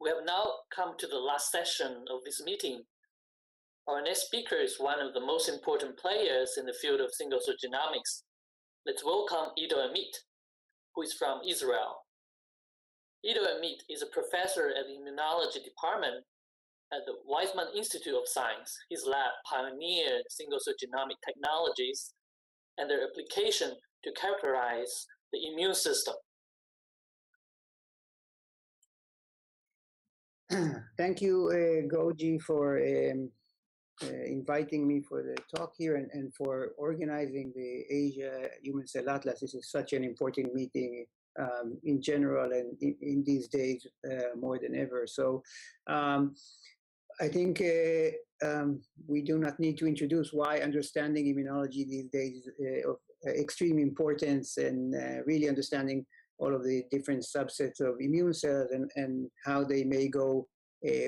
We have now come to the last session of this meeting. Our next speaker is one of the most important players in the field of single-cell genomics. Let's welcome Ido Amit, who is from Israel. Ido Amit is a professor at the Immunology department at the Weizmann Institute of Science. His lab pioneered single-cell genomic technologies and their application to characterize the immune system. Thank you, Goji, for inviting me for the talk here and for organizing the Asia Human Cell Atlas. This is such an important meeting in general and in these days more than ever. So I think we do not need to introduce why understanding immunology these days is of extreme importance, and really understanding all of the different subsets of immune cells and how they may go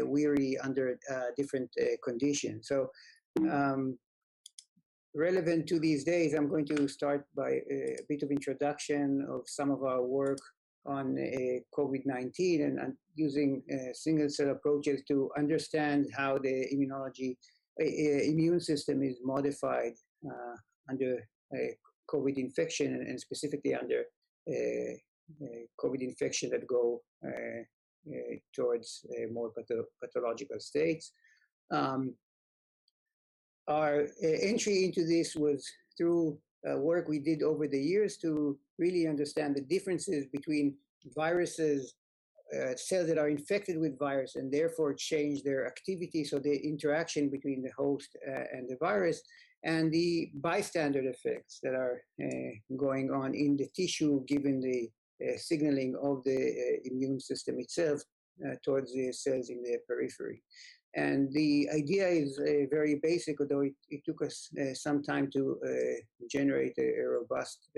weary under different conditions. So relevant to these days, I'm going to start by a bit of introduction of some of our work on COVID-19 and using single cell approaches to understand how the immune system is modified under COVID infection, and specifically under COVID infection that go towards more pathological states. Our entry into this was through work we did over the years to really understand the differences between viruses, cells that are infected with virus and therefore change their activity, so the interaction between the host and the virus, and the bystander effects that are going on in the tissue given the signaling of the immune system itself towards the cells in the periphery. And the idea is very basic, although it took us some time to generate a robust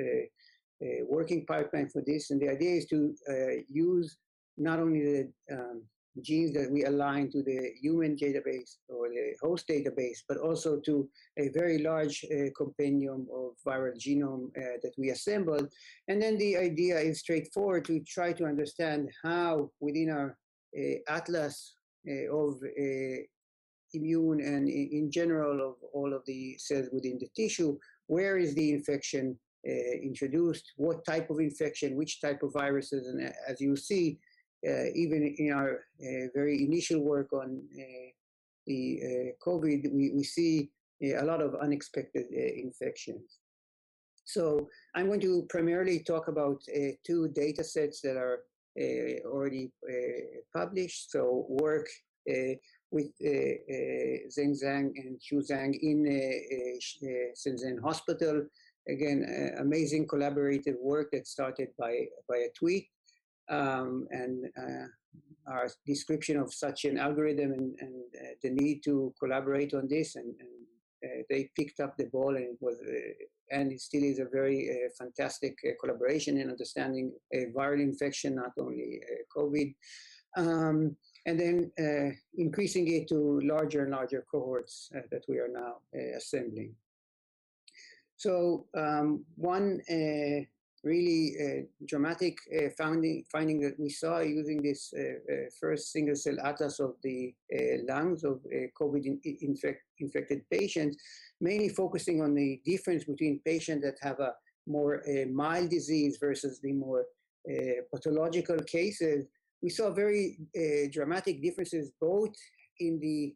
working pipeline for this. And the idea is to use not only the genes that we align to the human database or the host database, but also to a very large compendium of viral genome that we assembled. And then the idea is straightforward, to try to understand how within our atlas of immune and in general of all of the cells within the tissue, where is the infection introduced, what type of infection, which type of viruses. And as you see, even in our very initial work on the COVID, we see a lot of unexpected infections. So I'm going to primarily talk about two data sets that are already published. So work with Zheng Zhang and Xu Zhang in Shenzhen Hospital. Again, amazing collaborative work that started by a tweet. And our description of such an algorithm and the need to collaborate on this, and they picked up the ball, and it was and it still is a very fantastic collaboration in understanding a viral infection, not only COVID, and then increasing it to larger and larger cohorts that we are now assembling. So one really dramatic finding that we saw using this first single cell atlas of the lungs of COVID-infected patients, mainly focusing on the difference between patients that have a more mild disease versus the more pathological cases. We saw very dramatic differences both in the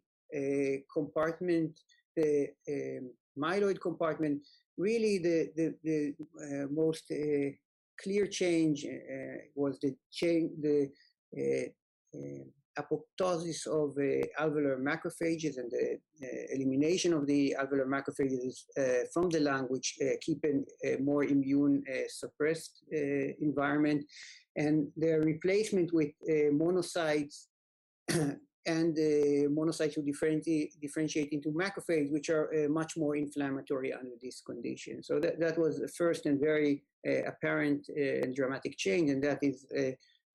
compartment, the myeloid compartment. Really, the most clear change was the apoptosis of alveolar macrophages and the elimination of the alveolar macrophages from the lung, which keep a more immune suppressed environment, and their replacement with monocytes and monocytes who differentiate into macrophages, which are much more inflammatory under this condition. So that was the first and very apparent and dramatic change, and that is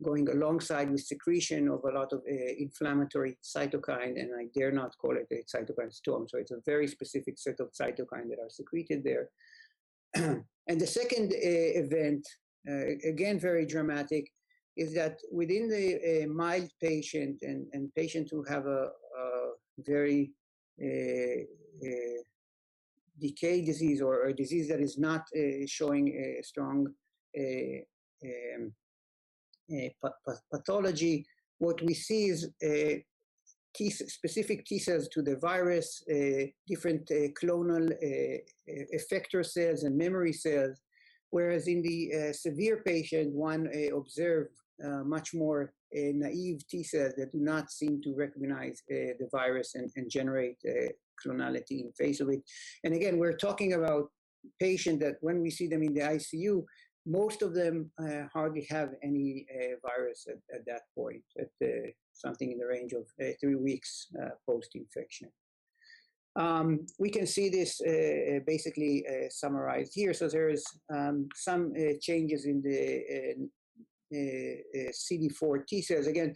going alongside with secretion of a lot of inflammatory cytokine, and I dare not call it a cytokine storm. So it's a very specific set of cytokines that are secreted there. And the second event, again very dramatic, is that within the mild patient and patients who have a very decay disease or a disease that is not showing a strong pathology, what we see is specific T cells to the virus, different clonal effector cells and memory cells, whereas in the severe patient, one observed much more naive T cells that do not seem to recognize the virus and generate clonality in face of it. And again, we're talking about patients that when we see them in the ICU, most of them hardly have any virus at that point, at something in the range of 3 weeks post-infection. We can see this basically summarized here. So there is some changes in the CD4 T cells. Again,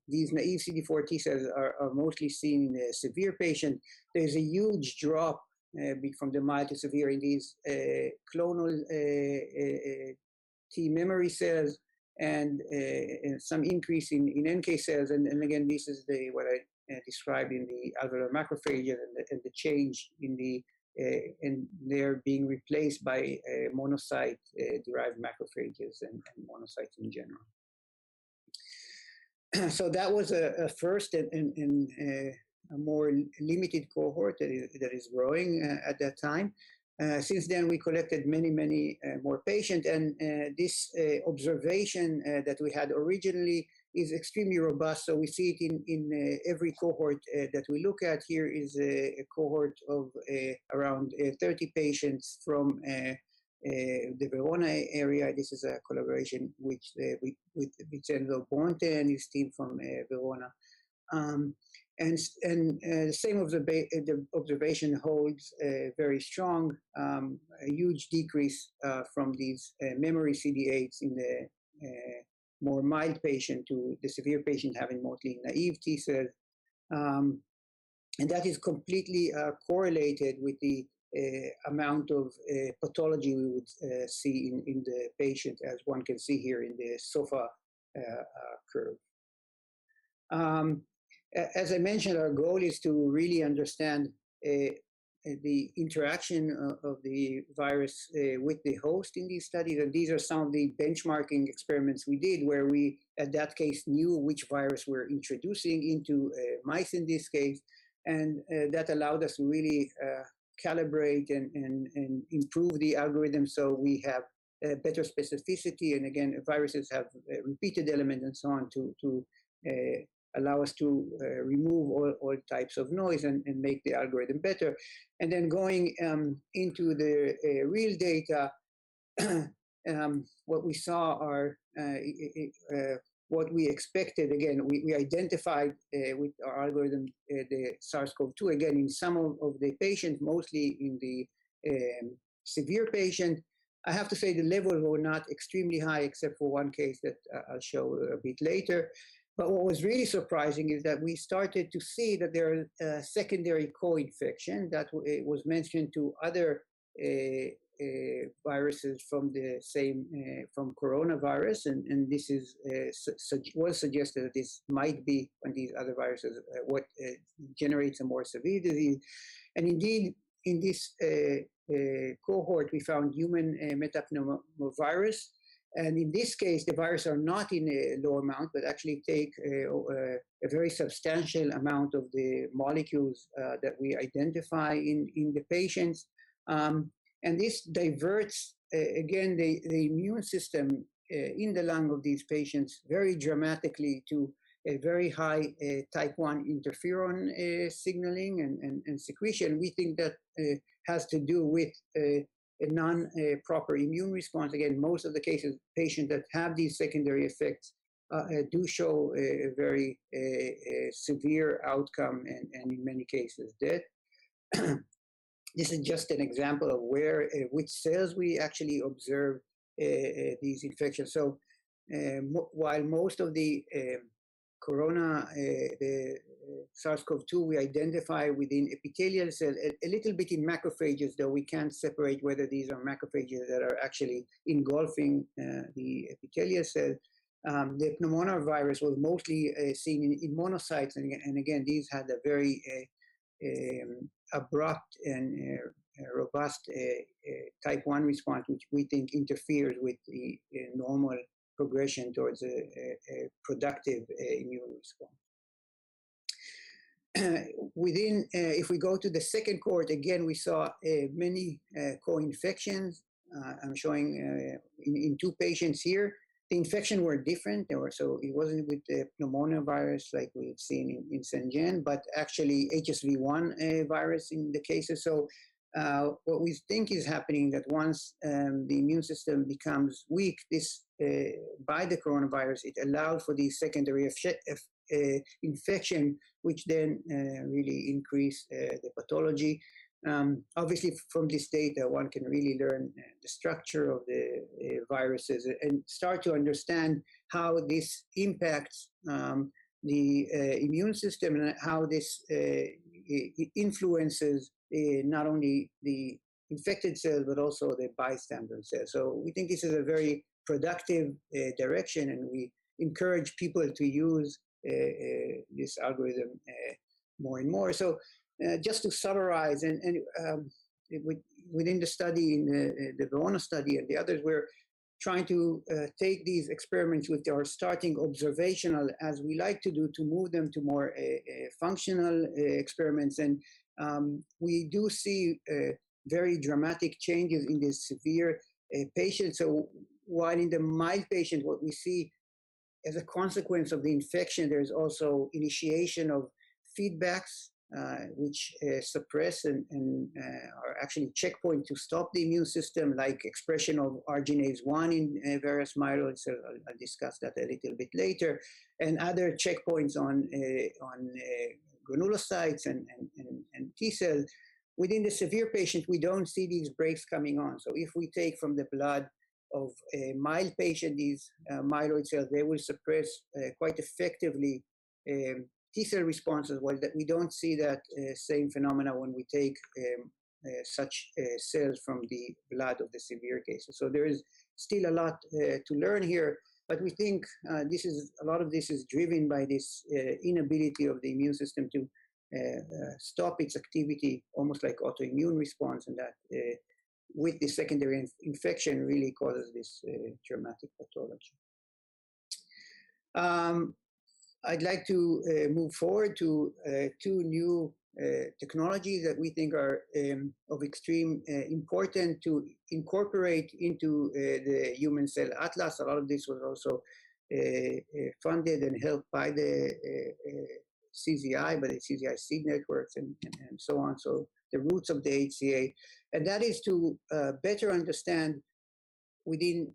these naive CD4 T cells are mostly seen in the severe patient. There's a huge drop from the mild to severe in these clonal T memory cells, and some increase in NK cells. And again, this is what I described in the alveolar macrophages and the change in the and they're being replaced by monocyte-derived macrophages and monocytes in general. So that was a first and a more limited cohort that is growing at that time. Since then, we collected many more patients, and this observation that we had originally is extremely robust. So we see it in every cohort that we look at. Here is a cohort of around 30 patients from the Verona area. This is a collaboration with Vincenzo Ponte and his team from Verona. And the same the observation holds very strong, a huge decrease from these memory CD8s in the more mild patient to the severe patient having mostly naive T cells. And that is completely correlated with the amount of pathology we would see in the patient, as one can see here in the SOFA curve. As I mentioned, our goal is to really understand the interaction of the virus with the host in these studies. And these are some of the benchmarking experiments we did, where we, at that case, knew which virus we're introducing into mice in this case. And that allowed us to really calibrate and improve the algorithm, so we have better specificity. And again, viruses have repeated elements and so on to allow us to remove all types of noise and make the algorithm better. And then going into the real data, what we saw are what we expected. Again, we identified with our algorithm the SARS-CoV-2, again, in some of the patients, mostly in the severe patient. I have to say the levels were not extremely high, except for one case that I'll show a bit later. But what was really surprising is that we started to see that there are secondary co-infection that was mentioned to other viruses from the same, from coronavirus. And this is, was suggested that this might be when these other viruses, what generates a more severe disease. And indeed, in this cohort, we found human metapneumovirus. And in this case, the viruses are not in a low amount, but actually take a very substantial amount of the molecules that we identify in the patients. And this diverts, again, the immune system in the lung of these patients very dramatically to a very high type 1 interferon signaling and secretion. We think that has to do with a non-proper immune response. Again, most of the cases, patients that have these secondary effects do show a very severe outcome and in many cases death. This is just an example of where, which cells we actually observe these infections. So while most of the the SARS-CoV-2 we identify within epithelial cells, a little bit in macrophages, though we can't separate whether these are macrophages that are actually engulfing the epithelial cell. The pneumonovirus was mostly seen in monocytes, and again, these had a very abrupt and robust type 1 response, which we think interferes with the normal progression towards a productive immune response. If we go to the second cohort, again, we saw many co-infections. I'm showing in 2 patients here. The infection were different, so it wasn't with the pneumonovirus like we've seen in Shenzhen, but actually HSV1 virus in the cases. So what we think is happening that once the immune system becomes weak, this by the coronavirus, it allowed for the secondary infection, which then really increase the pathology. Obviously, from this data, one can really learn the structure of the viruses and start to understand how this impacts the immune system and how this influences not only the infected cells, but also the bystander cells. So we think this is a very productive direction, and we encourage people to use this algorithm more and more. So just to summarize, within the study, in the Verona study and the others, we're trying to take these experiments which are starting observational, as we like to do, to move them to more functional experiments. And we do see very dramatic changes in the severe patients. So while in the mild patient, what we see as a consequence of the infection, there's also initiation of feedbacks, which suppress and are actually checkpoint to stop the immune system, like expression of arginase 1 in various myeloid cells. I'll discuss that a little bit later, and other checkpoints on granulocytes and T cells. Within the severe patient, we don't see these breaks coming on. So if we take from the blood of a mild patient these myeloid cells, they will suppress quite effectively T cell responses, while that we don't see that same phenomena when we take such cells from the blood of the severe cases. So there is still a lot to learn here, but we think a lot of this is driven by this inability of the immune system to stop its activity, almost like autoimmune response, and that with the secondary infection really causes this dramatic pathology. I'd like to move forward to 2 new technologies that we think are of extreme importance to incorporate into the Human Cell Atlas. A lot of this was also funded and helped by the CZI, by the CZI seed networks and so on. So the roots of the HCA, and that is to better understand within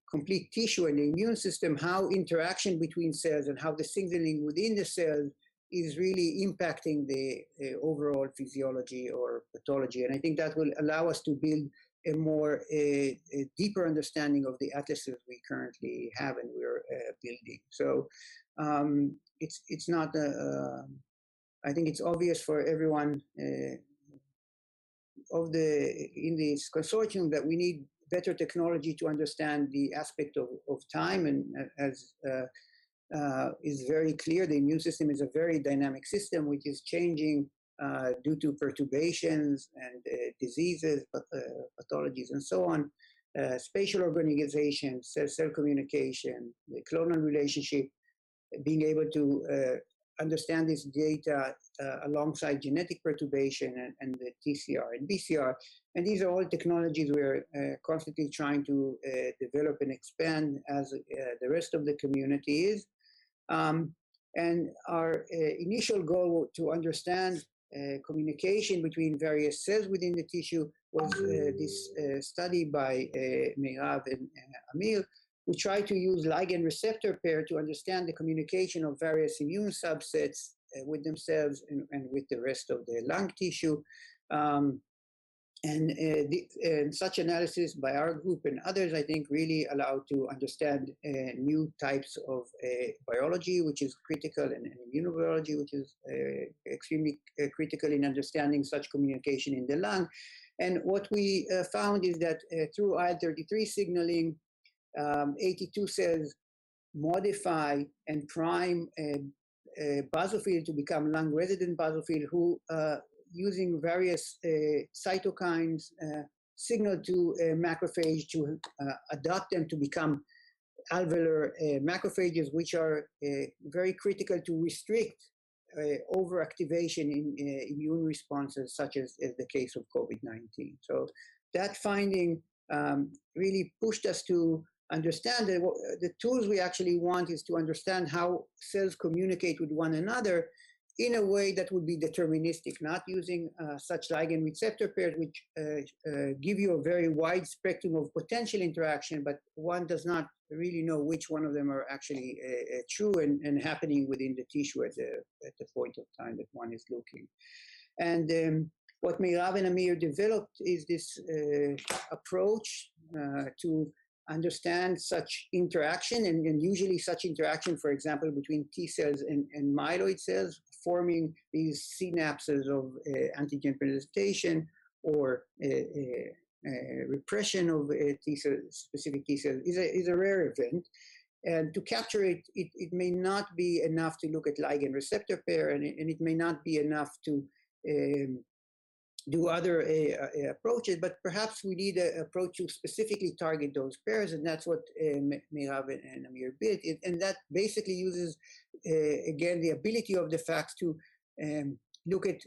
complete tissue and the immune system how interaction between cells and how the signaling within the cells is really impacting the overall physiology or pathology. And I think that will allow us to build a more a deeper understanding of the atlases we currently have and we're building. So it's not I think it's obvious for everyone in this consortium that we need better technology to understand the aspect of time. And as is very clear, the immune system is a very dynamic system which is changing due to perturbations and diseases, pathologies, and so on. Spatial organization, cell communication, the clonal relationship, being able to understand this data alongside genetic perturbation and the TCR and BCR. And these are all technologies we're constantly trying to develop and expand as the rest of the community is. And our initial goal to understand communication between various cells within the tissue was this study by Meirav and Amir. We try to use ligand receptor pair to understand the communication of various immune subsets with themselves and with the rest of the lung tissue. And such analysis by our group and others, I think, really allow to understand new types of biology, which is critical, and immunobiology, which is extremely critical in understanding such communication in the lung. And what we found is that through IL-33 signaling, 82 cells modify and prime a basophil to become lung-resident basophil who, using various cytokines, signal to macrophage to adopt them to become alveolar macrophages, which are very critical to restrict overactivation in immune responses, such as the case of COVID-19. So that finding really pushed us to understand that the tools we actually want is to understand how cells communicate with one another in a way that would be deterministic, not using such ligand receptor pairs, which give you a very wide spectrum of potential interaction, but one does not really know which one of them are actually true and happening within the tissue at the point of time that one is looking. And what Meirav and Amir developed is this approach to understand such interaction, and usually such interaction, for example, between T cells and myeloid cells, forming these synapses of antigen presentation or repression of T cells, specific T cells, is a rare event. And to capture it, it may not be enough to look at ligand receptor pair, and it may not be enough to do other approaches, but perhaps we need an approach to specifically target those pairs, and that's what Meirav and Amir built. And that basically uses, again, the ability of the FACS to look at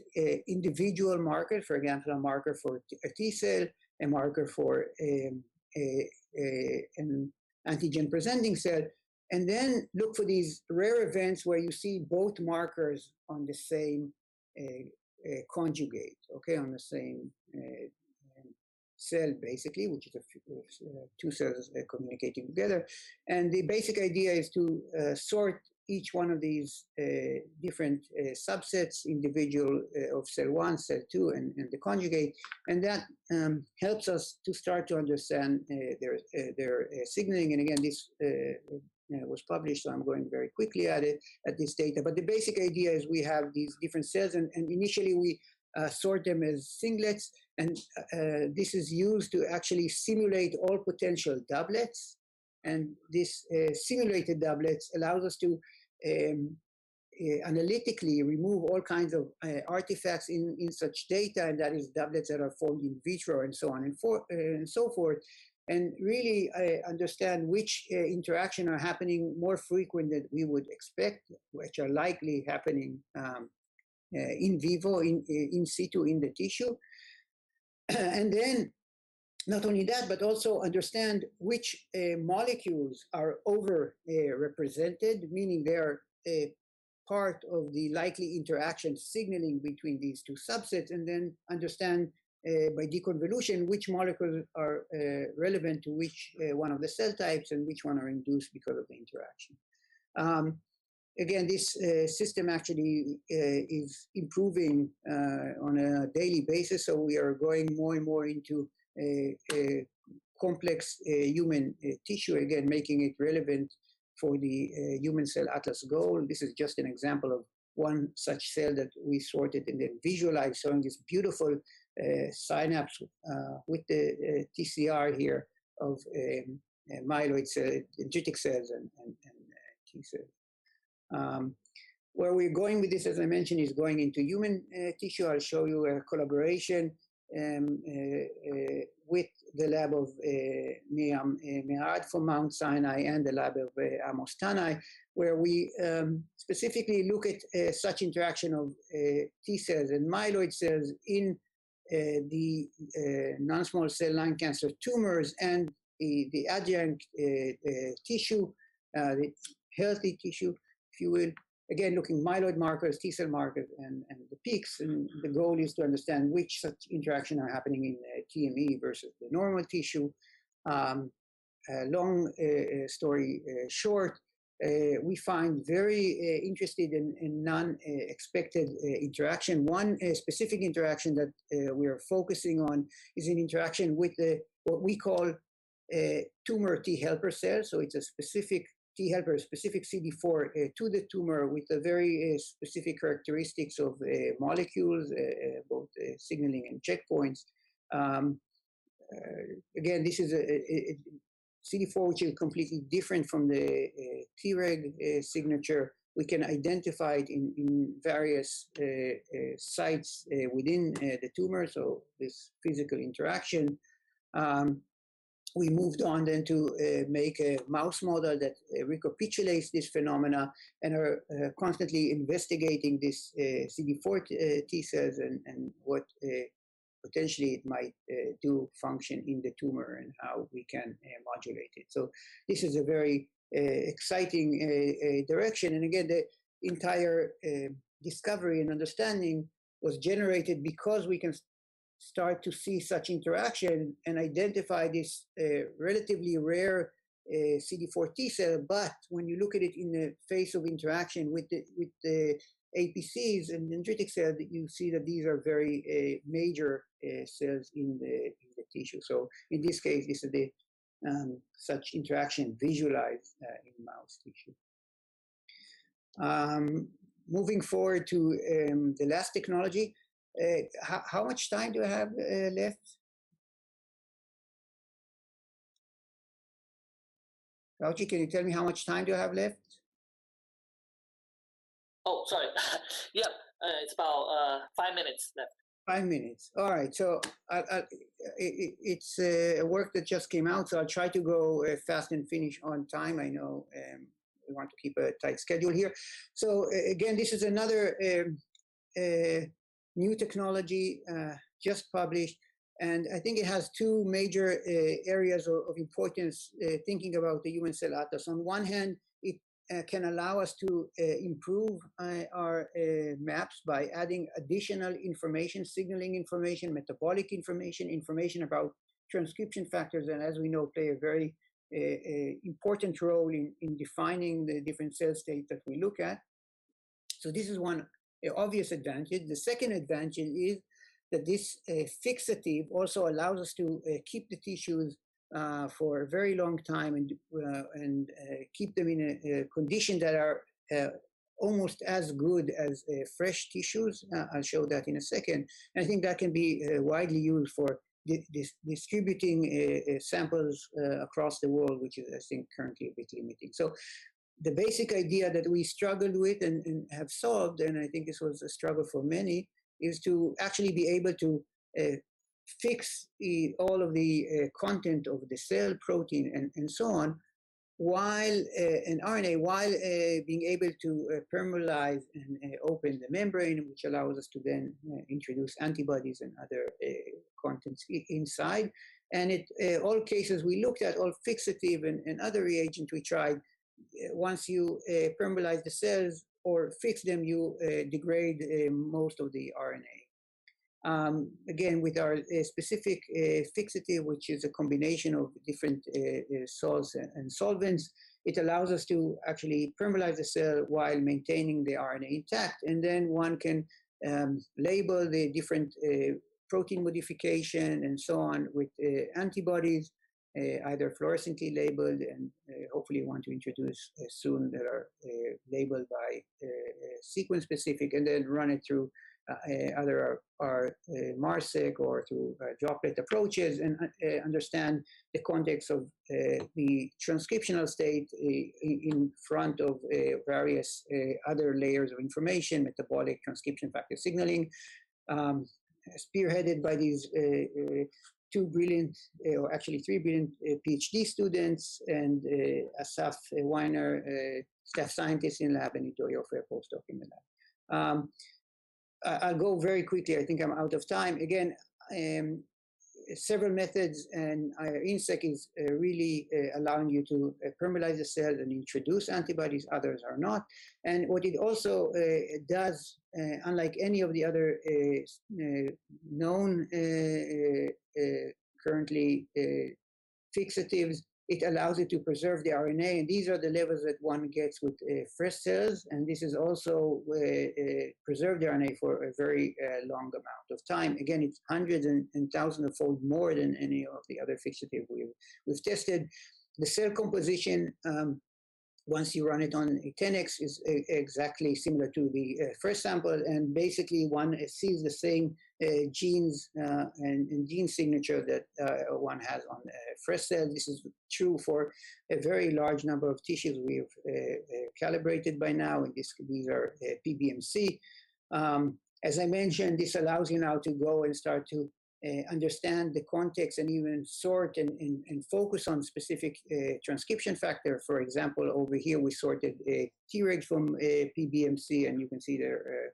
individual markers, for example, a marker for a T cell, a marker for an antigen-presenting cell, and then look for these rare events where you see both markers on the same conjugate, okay, on the same cell, basically, which is two cells communicating together. And the basic idea is to sort each one of these different subsets, individual of cell 1, cell 2, and the conjugate. And that helps us to start to understand their signaling. And again, this was published, so I'm going very quickly at this data. But the basic idea is we have these different cells, and initially we sort them as singlets, and this is used to actually simulate all potential doublets. And this simulated doublets allows us to analytically remove all kinds of artifacts in such data, and that is doublets that are formed in vitro and so on and so forth, and really understand which interaction are happening more frequent than we would expect, which are likely happening in vivo, in situ, in the tissue. And then not only that, but also understand which molecules are over-represented, meaning they're part of the likely interaction signaling between these two subsets, and then understand by deconvolution which molecules are relevant to which one of the cell types and which one are induced because of the interaction. Again, this system actually is improving on a daily basis, so we are going more and more into complex human tissue, again, making it relevant for the human cell atlas goal. This is just an example of one such cell that we sorted and then visualized, showing this beautiful synapse with the TCR here of myeloid cells, dendritic cells, and T cells. Where we're going with this, as I mentioned, is going into human tissue. I'll show you a collaboration with the lab of Miriam Meirad from Mount Sinai and the lab of Amos Tanai, where we specifically look at such interaction of T cells and myeloid cells in the non-small cell lung cancer tumors and the adjunct tissue, the healthy tissue, if you will. Again, looking myeloid markers, T cell markers, and the peaks. And the goal is to understand which such interaction are happening in TME versus the normal tissue. Long story short, we find very interested in non-expected interaction. One specific interaction that we are focusing on is an interaction with what we call tumor T helper cells. So it's a specific T helper, specific CD4 to the tumor with a very specific characteristics of molecules, both signaling and checkpoints. Again, this is CD4, which is completely different from the Treg signature. We can identify it in various sites within the tumor, so this physical interaction. We moved on then to make a mouse model that recapitulates this phenomena and are constantly investigating this CD4 T cells and what potentially it might do function in the tumor and how we can modulate it. So this is a very exciting direction. And again, the entire discovery and understanding was generated because we can start to see such interaction and identify this relatively rare CD4 T cell. But when you look at it in the face of interaction with the APCs and dendritic cells, you see that these are very major cells in the tissue. So in this case, this is the such interaction visualized in mouse tissue. Moving forward to the last technology, how much time do I have left? Fauci, can you tell me how much time do I have left? Oh, sorry. Yeah, it's about 5 minutes left. 5 minutes. All right. So it's a work that just came out, so I'll try to go fast and finish on time. I know we want to keep a tight schedule here. So again, this is another new technology just published, and I think it has two major areas of importance thinking about the human cell atlas. On one hand, it can allow us to improve our maps by adding additional information, signaling information, metabolic information, information about transcription factors, and as we know, play a very important role in defining the different cell states that we look at. So this is one obvious advantage. The second advantage is that this fixative also allows us to keep the tissues for a very long time and keep them in a condition that are almost as good as fresh tissues. I'll show that in a second. And I think that can be widely used for distributing samples across the world, which is, I think, currently a bit limiting. So the basic idea that we struggled with and have solved, and I think this was a struggle for many, is to actually be able to fix all of the content of the cell, protein, and so on, while an RNA, while being able to permeabilize and open the membrane, which allows us to then introduce antibodies and other contents inside. And in all cases we looked at, all fixative and other reagents we tried, once you permeabilize the cells or fix them, you degrade most of the RNA. Again, with our specific fixative, which is a combination of different salts and solvents, it allows us to actually permeabilize the cell while maintaining the RNA intact. And then one can label the different protein modification and so on with antibodies, either fluorescently labeled and hopefully want to introduce soon that are labeled by sequence specific, and then run it through either our MARSEC or through droplet approaches and understand the context of the transcriptional state in front of various other layers of information, metabolic, transcription factor signaling, spearheaded by these two brilliant, or actually three brilliant PhD students, and Asaf Weiner, staff scientist in lab, and Ido Amit, postdoc in the lab. I'll go very quickly. I think I'm out of time. Again, several methods, and INSEC is really allowing you to permeabilize the cell and introduce antibodies. Others are not. And what it also does, unlike any of the other known currently fixatives, it allows it to preserve the RNA, and these are the levels that one gets with fresh cells, and this is also preserved RNA for a very long amount of time. Again, it's hundreds and thousands of fold more than any of the other fixative we've tested. The cell composition, once you run it on a 10x, is exactly similar to the first sample, and basically one sees the same genes and gene signature that one has on fresh cells. This is true for a very large number of tissues we've calibrated by now, and these are PBMC. As I mentioned, this allows you now to go and start to understand the context and even sort and focus on specific transcription factor. For example, over here we sorted Tregs from PBMC, and you can see they're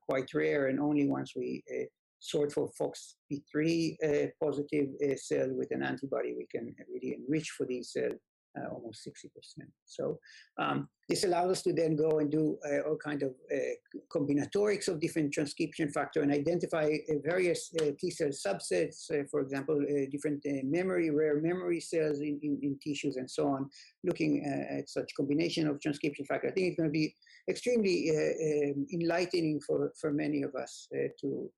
quite rare, and only once we sort for FOXP3 positive cell with an antibody, we can really enrich for these cells almost 60%. So this allows us to then go and do all kind of combinatorics of different transcription factor and identify various T cell subsets, for example, different rare memory cells in tissues and so on, looking at such combination of transcription factor. I think it's going to be extremely enlightening for many of us to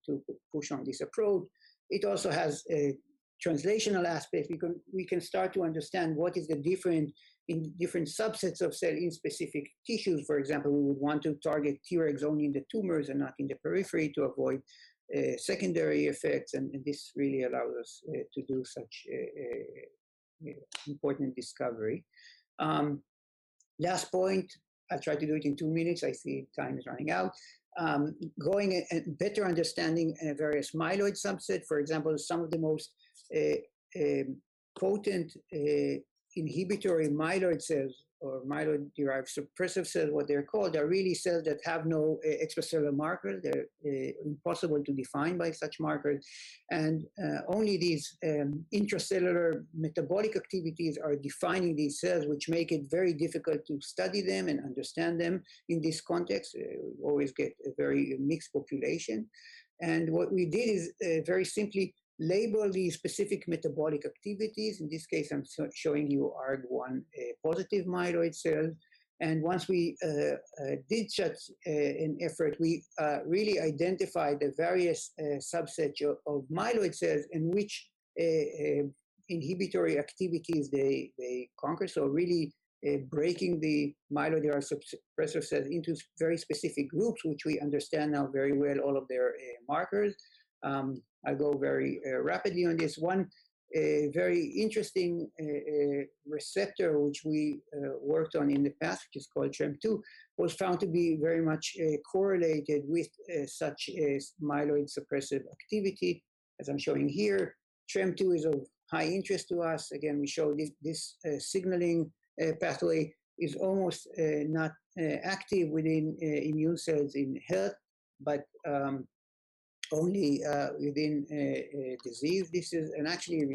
push on this approach. It also has translational aspect. We can start to understand what is the different in different subsets of cell in specific tissues. For example, we would want to target Tregs only in the tumors and not in the periphery to avoid secondary effects, and this really allows us to do such important discovery. Last point, I'll try to do it in 2 minutes. I see time is running out. Going and better understanding various myeloid subsets. For example, some of the most potent inhibitory myeloid cells or myeloid-derived suppressive cells, what they're called, are really cells that have no extracellular markers. They're impossible to define by such markers. And only these intracellular metabolic activities are defining these cells, which make it very difficult to study them and understand them in this context. We always get a very mixed population. And what we did is very simply label these specific metabolic activities. In this case, I'm showing you ARG1 positive myeloid cells. And once we did such an effort, we really identified the various subsets of myeloid cells in which inhibitory activities they conquer. So really breaking the myeloid-derived suppressor cells into very specific groups, which we understand now very well all of their markers. I'll go very rapidly on this. One very interesting receptor which we worked on in the past, which is called TREM2, was found to be very much correlated with such myeloid suppressive activity, as I'm showing here. TREM2 is of high interest to us. Again, we show this signaling pathway is almost not active within immune cells in health, but only within disease. This is, and actually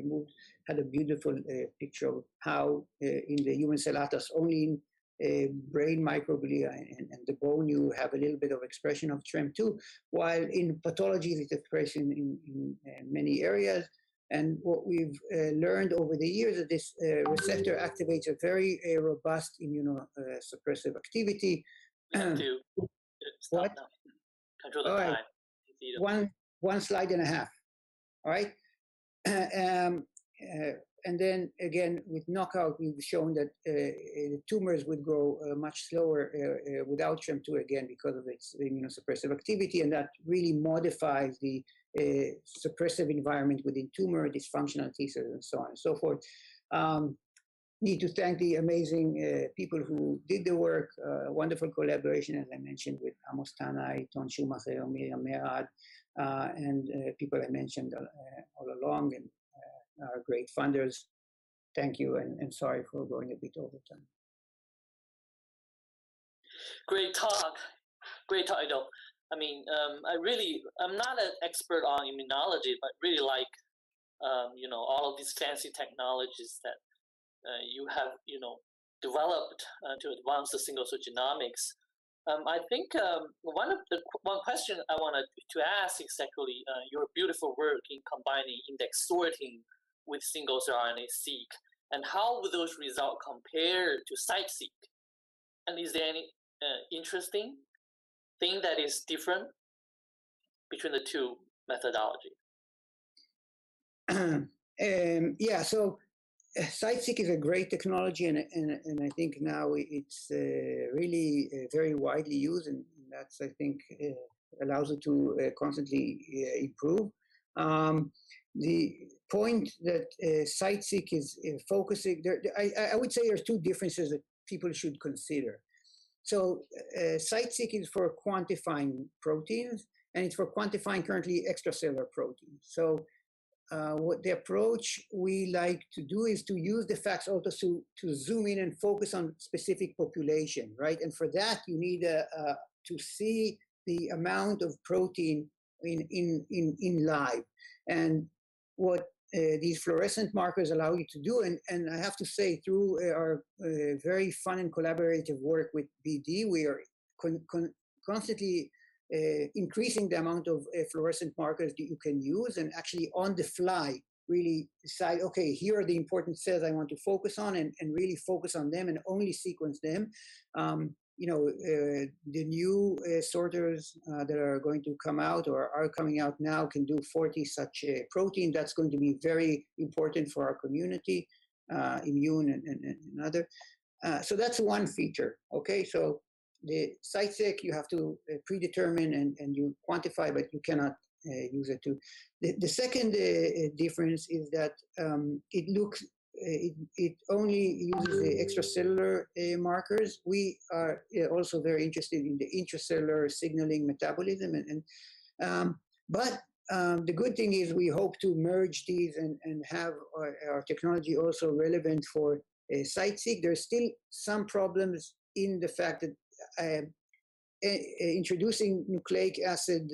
had a beautiful picture of how in the human cell atlas, only in brain microglia and the bone, you have a little bit of expression of TREM2, while in pathology it's expressed in many areas. And what we've learned over the years is this receptor activates a very robust immunosuppressive activity. What? Control the time. One slide and a half. All right. And then again, with knockout, we've shown that tumors would grow much slower without TREM2, again, because of its immunosuppressive activity, and that really modifies the suppressive environment within tumor, dysfunctional T cells, and so on and so forth. Need to thank the amazing people who did the work. Wonderful collaboration, as I mentioned, with Amos Tanai, Ton Schumacher, Miriam Merad, and people I mentioned all along, and our great funders. Thank you, and sorry for going a bit over time. Great talk, Ido. I mean, I'm not an expert on immunology, but really like, all of these fancy technologies that you have, developed to advance the single-cell genomics. I think one question I wanted to ask is actually your beautiful work in combining index sorting with single-cell RNA-seq, and how would those results compare to site-seq? And is there any interesting thing that is different between the two methodologies? Yeah, so site-seq is a great technology, and I think now it's really very widely used, and that's, I think, allows it to constantly improve. The point that CiteSeq is focusing, I would say there's two differences that people should consider. So CiteSeq is for quantifying proteins, and it's for quantifying currently extracellular proteins. So what the approach we like to do is to use the facts also to zoom in and focus on specific population, right? And for that, you need to see the amount of protein in live. And what these fluorescent markers allow you to do, and I have to say, through our very fun and collaborative work with BD, we are constantly increasing the amount of fluorescent markers that you can use, and actually on the fly really decide, okay, here are the important cells I want to focus on, and really focus on them and only sequence them. The new sorters that are going to come out or are coming out now can do 40 such protein. That's going to be very important for our community, immune and other. So that's one feature, okay? So the CiteSeq you have to predetermine and you quantify, but you cannot use it too. The second difference is that it only uses the extracellular markers. We are also very interested in the intracellular signaling metabolism, but the good thing is we hope to merge these and have our technology also relevant for CiteSeq. There's still some problems in the fact that introducing nucleic acid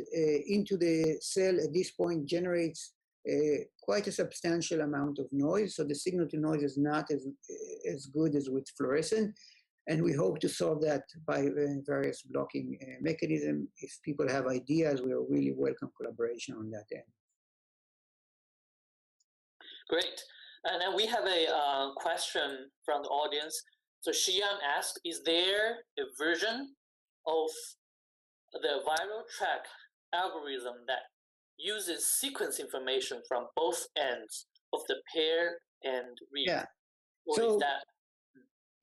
into the cell at this point generates quite a substantial amount of noise. So the signal to noise is not as good as with fluorescent. And we hope to solve that by various blocking mechanisms. If people have ideas, we really welcome collaboration on that end. Great. And then we have a question from the audience. So Xian asked, is there a version of the viral track algorithm that uses sequence information from both ends of the pair and read? Yeah. Or so, is that?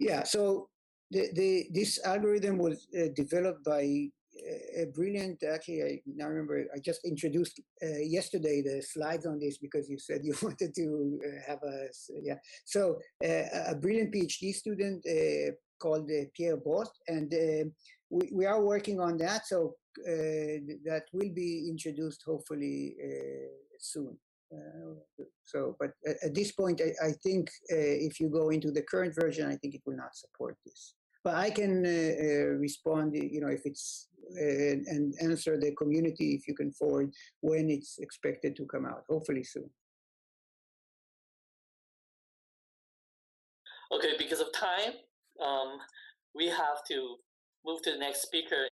Yeah, so this algorithm was developed by a brilliant, actually, I now remember, I just introduced yesterday the slides on this because you said you wanted to have yeah. So a brilliant PhD student called Pierre Bost, and we are working on that. So that will be introduced hopefully soon. But at this point, I think if you go into the current version, I think it will not support this. But I can respond, if it's and answer the community if you can forward when it's expected to come out. Hopefully soon. Okay, because of time, we have to move to the next speaker.